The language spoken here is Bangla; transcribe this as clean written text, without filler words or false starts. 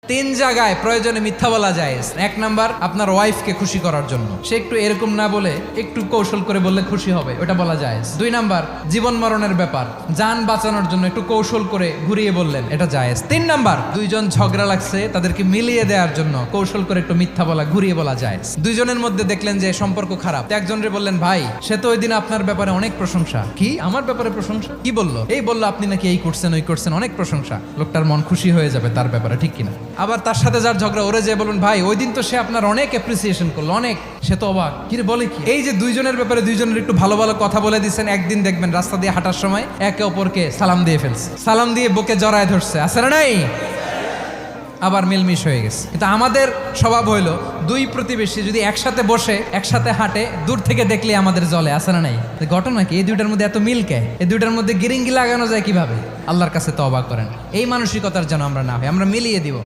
তিন জায়গায় প্রয়োজনে মিথ্যা বলা যায়। এক নাম্বার, আপনার ওয়াইফকে খুশি করার জন্য, সে একটু এরকম না বলে একটু কৌশল করে বললে খুশি হবে, ওটা বলা যায়। দুই নাম্বার, জীবন মরণের ব্যাপার, যান বাঁচানোর জন্য একটু কৌশল করে ঘুরিয়ে বললেন, এটা জায়েজ। তিন নাম্বার, দুইজন ঝগড়া লাগছে তাদেরকে মিলিয়ে দেওয়ার জন্য কৌশল করে একটু মিথ্যা বলা, ঘুরিয়ে বলা যায়। দুইজনের মধ্যে দেখলেন যে সম্পর্ক খারাপ, একজনরে বললেন, ভাই সে তো ওই দিন আপনার ব্যাপারে অনেক প্রশংসা। কি আমার ব্যাপারে প্রশংসা? কি বললো? এই বললো আপনি নাকি এই করছেন ওই করছেন, অনেক প্রশংসা। লোকটার মন খুশি হয়ে যাবে তার ব্যাপারে, ঠিক কিনা? আবার তার সাথে যার ঝগড়া, ওরে যে বলুন, ভাই ওই দিন তো সে আপনার অনেক অ্যাপ্রিসিয়েশন করলো, অনেক, সে তো অবাক, কি রে বলে কি? এই যে দুইজনের ব্যাপারে দুইজনের একটু ভালো ভালো কথা বলে দিচ্ছেন, একদিন দেখবেন রাস্তা দিয়ে হাঁটার সময় একে অপরকে সালাম দিয়ে ফেলছে, সালাম দিয়ে বুকে জড়ায় ধরছে, আছে না নাই? আবার মিলমিশ হয়ে গেছে। কিন্তু আমাদের স্বভাব হইলো, দুই প্রতিবেশী যদি একসাথে বসে একসাথে হাঁটে, দূর থেকে দেখলে আমাদের জলে, আছে না নাই? ঘটনা কি? এই দুইটার মধ্যে এত মিল কে? এই দুইটার মধ্যে গিরিঙ্গি লাগানো যায় কিভাবে? আল্লাহর কাছে তওবা করেন, এই মানসিকতার যেন আমরা না হয়, আমরা মিলিয়ে দিব।